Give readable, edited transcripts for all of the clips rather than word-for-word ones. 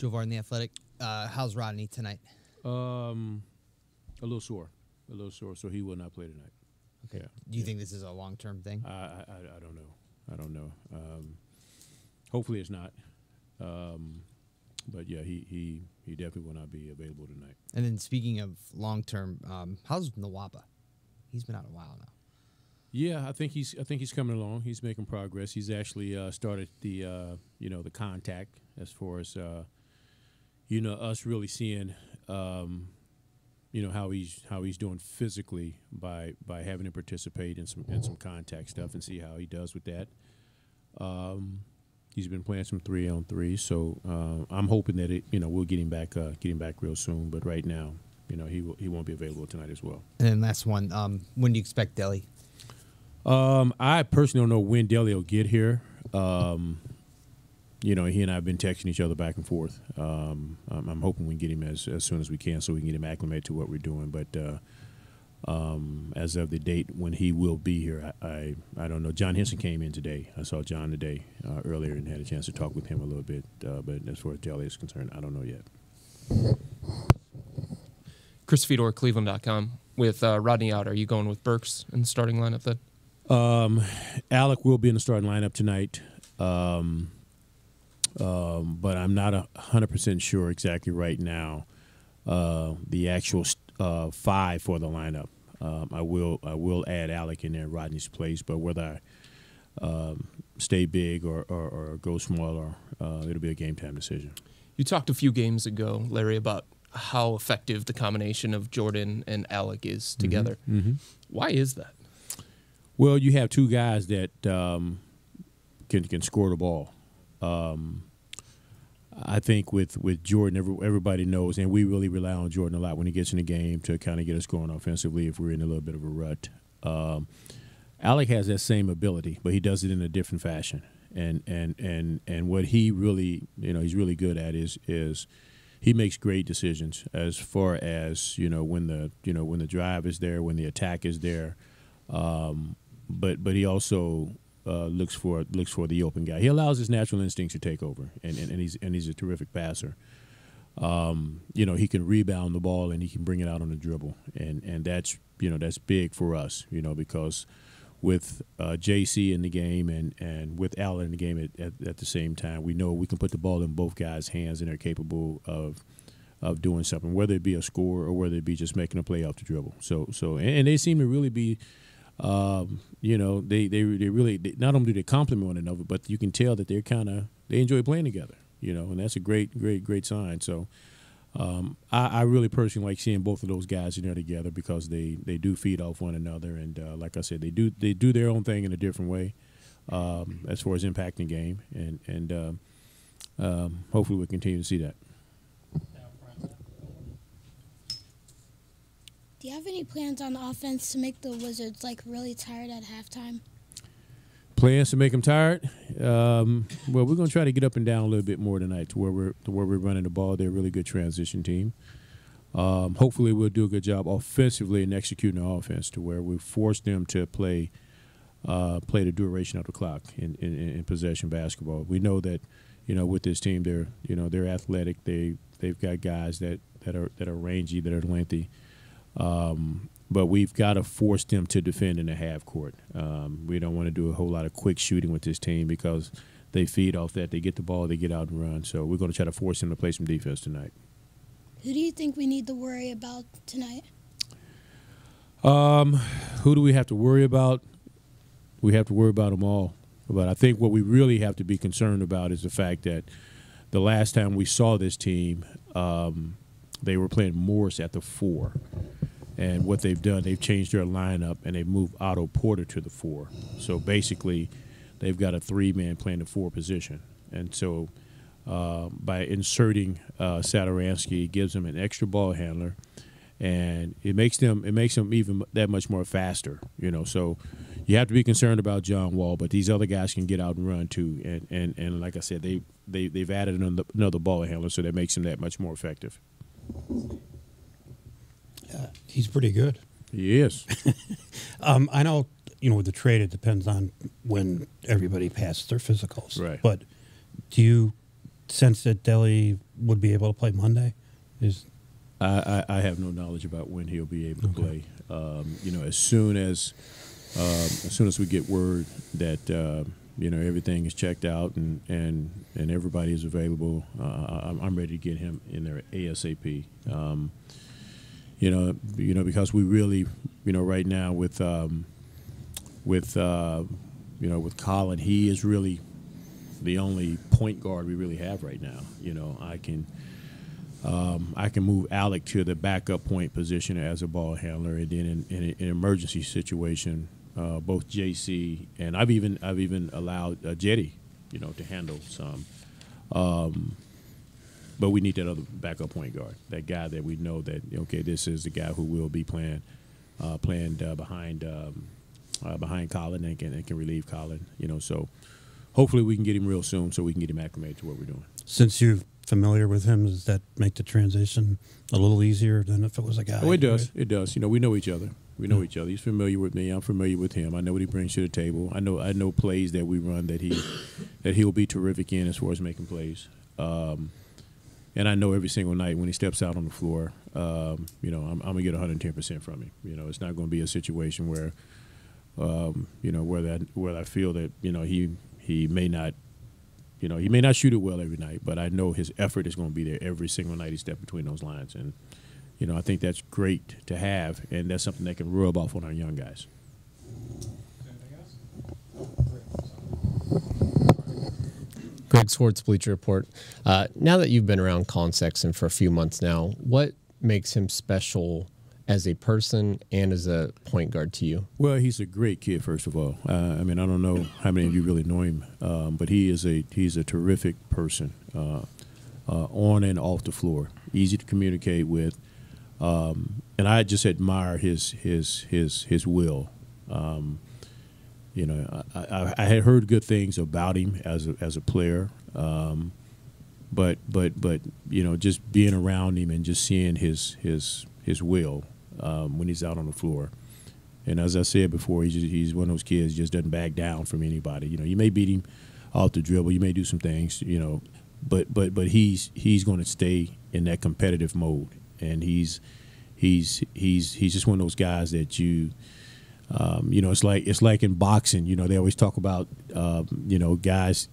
Joe Vard in The Athletic. How's Rodney tonight? A little sore, so he will not play tonight. Okay. Yeah. Do you think this is a long-term thing? I don't know. Hopefully it's not. But yeah, he definitely will not be available tonight. And then speaking of long-term, how's Nwapa? He's been out a while now. Yeah, I think he's coming along. He's making progress. He's actually started the the contact as far as us really seeing how he's doing physically by having him participate in some contact stuff and see how he does with that. He's been playing some 3-on-3, so I'm hoping that we'll get him back real soon. But right now, he won't be available tonight as well. And then last one, when do you expect Deli? I personally don't know when Deli will get here. He and I have been texting each other back and forth. I'm hoping we can get him as soon as we can so we can get him acclimated to what we're doing. But as of the date when he will be here, I don't know. John Henson came in today. I saw John today earlier and had a chance to talk with him a little bit. But as far as Deli is concerned, I don't know yet. Chris Fedor, Cleveland.com. With Rodney out, are you going with Burks in the starting lineup then? Alec will be in the starting lineup tonight, but I'm not 100% sure exactly right now the actual 5 for the lineup. I will add Alec in there in Rodney's place, but whether I stay big or go smaller, it'll be a game time decision. You talked a few games ago, Larry, about how effective the combination of Jordan and Alec is together. Mm-hmm. Why is that? Well, you have two guys that can score the ball. I think with Jordan, everybody knows, and we really rely on Jordan a lot when he gets in the game to kind of get us going offensively if we're in a little bit of a rut. Alec has that same ability, but he does it in a different fashion. And what he really, he's really good at is he makes great decisions as far as when the drive is there, when the attack is there. But he also looks for the open guy. He allows his natural instincts to take over, and he's a terrific passer. He can rebound the ball and he can bring it out on the dribble, and that's big for us, because with JC in the game and with Allen in the game at the same time, we know we can put the ball in both guys' hands and they're capable of doing something, whether it be a score or whether it be just making a play off the dribble. So and they seem to really be. They really not only do they complement one another, but you can tell that they enjoy playing together. And that's a great sign. So I really personally like seeing both of those guys in there together because they do feed off one another, and like I said, they do their own thing in a different way as far as impacting the game, and hopefully we'll continue to see that. Do you have any plans on offense to make the Wizards really tired at halftime? Plans to make them tired? Well, we're going to try to get up and down a little bit more tonight to where we're running the ball. They're a really good transition team. Hopefully, we'll do a good job offensively in executing the offense to where we force them to play the duration of the clock in possession basketball. We know that with this team, they're athletic. They've got guys that are rangy, that are lengthy. But we've got to force them to defend in the half court. We don't want to do a whole lot of quick shooting with this team because they feed off that. They get the ball, they get out and run. So we're going to try to force them to play some defense tonight. Who do you think we need to worry about tonight? Who do we have to worry about? We have to worry about them all. But I think what we really have to be concerned about is the fact that the last time we saw this team, they were playing Morris at the 4. And what they've done, they've changed their lineup and they've moved Otto Porter to the 4. So basically, they've got a 3-man playing the 4 position. And so by inserting Satoransky, it gives them an extra ball handler, and it makes them even that much more faster. So you have to be concerned about John Wall, but these other guys can get out and run too. And like I said, they've added another ball handler, so that makes him that much more effective. He's pretty good. He is. I know, with the trade, it depends on when everybody passes their physicals. Right. But do you sense that Delhi would be able to play Monday? I have no knowledge about when he'll be able to play. As soon as we get word that everything is checked out and everybody is available, I'm ready to get him in there ASAP. Because we really, right now with Colin, he is really the only point guard we really have right now. I can move Alec to the backup point position as a ball handler, and then in an emergency situation, both JC and I've even allowed Jetty, to handle some. But we need that other backup point guard, that guy that we know that this is the guy who will be playing behind Colin and can relieve Colin. So hopefully we can get him real soon so we can get him acclimated to what we're doing. Since you're familiar with him, does that make the transition a little easier than if it was a guy? Oh, it does. It does. We know each other. We know each other. He's familiar with me. I'm familiar with him. I know what he brings to the table. I know plays that we run that he'll be terrific in as far as making plays. And I know every single night when he steps out on the floor, I'm gonna get 110% from him. It's not going to be a situation where, where I feel that he may not. He may not shoot it well every night, but I know his effort is going to be there every single night he steps between those lines. And, I think that's great to have, and that's something that can rub off on our young guys. Greg Swartz, Bleacher Report. Now that you've been around Colin Sexton for a few months now, what makes him special as a person and as a point guard to you? Well, he's a great kid, first of all. I don't know how many of you really know him, but he's a terrific person on and off the floor. Easy to communicate with, and I just admire his will. I had heard good things about him as a player, but just being around him and just seeing his will. When he's out on the floor, and as I said before, he's one of those kids who just doesn't back down from anybody. You may beat him off the dribble, you may do some things, but he's going to stay in that competitive mode, and he's just one of those guys that it's like in boxing. They always talk about guys.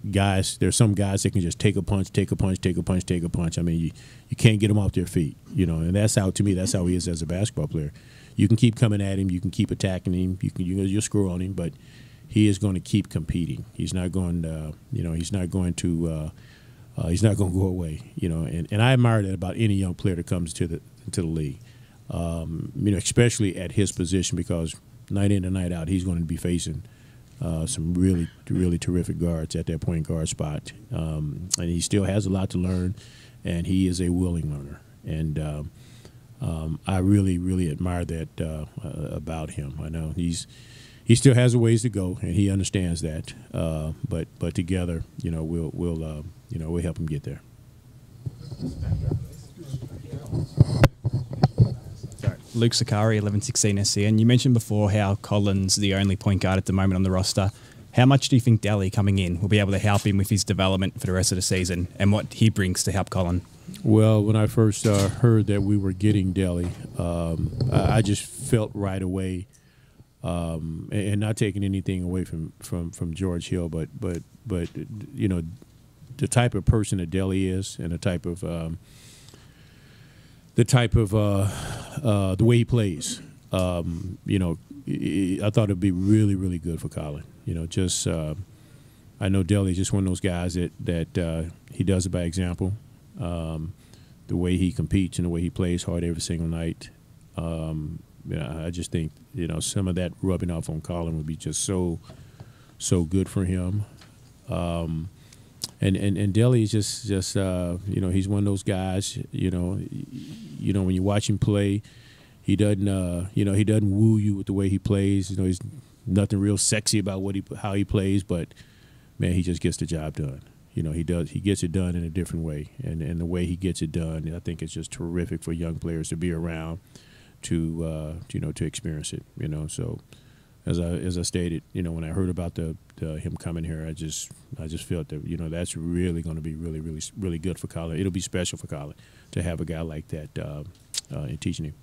There's some guys that can just take a punch. I mean, you can't get them off their feet. And that's how he is as a basketball player. You can keep coming at him. You can keep attacking him. You'll score on him, but he is going to keep competing. He's not going to. He's not going to go away. And I admire that about any young player that comes to the league. Especially at his position, because night in and night out, he's going to be facing some really, really terrific guards at that point guard spot. And he still has a lot to learn, and he is a willing learner. And I really, really admire that about him. I know he still has a ways to go, and he understands that. But together, we'll help him get there. Luke Sakari, 1116 SCN. You mentioned before how Colin's the only point guard at the moment on the roster. How much do you think Delhi coming in will be able to help him with his development for the rest of the season and what he brings to help Colin? Well, when I first heard that we were getting Delhi, I just felt right away, and not taking anything away from George Hill, but the type of person that Delhi is, and the way he plays. I thought it'd be really, really good for Colin. I know Delhi's just one of those guys that he does it by example. The way he competes and the way he plays hard every single night. I just think some of that rubbing off on Colin would be just so good for him. And Delhi is just he's one of those guys. When you watch him play, he doesn't woo you with the way he plays. He's nothing real sexy about how he plays, but man, he just gets the job done. He gets it done in a different way, and the way he gets it done, I think it's just terrific for young players to be around, to experience it. So as I stated, when I heard about the him coming here, I just felt that that's really going to be really good for college. It'll be special for college to have a guy like that in teaching him.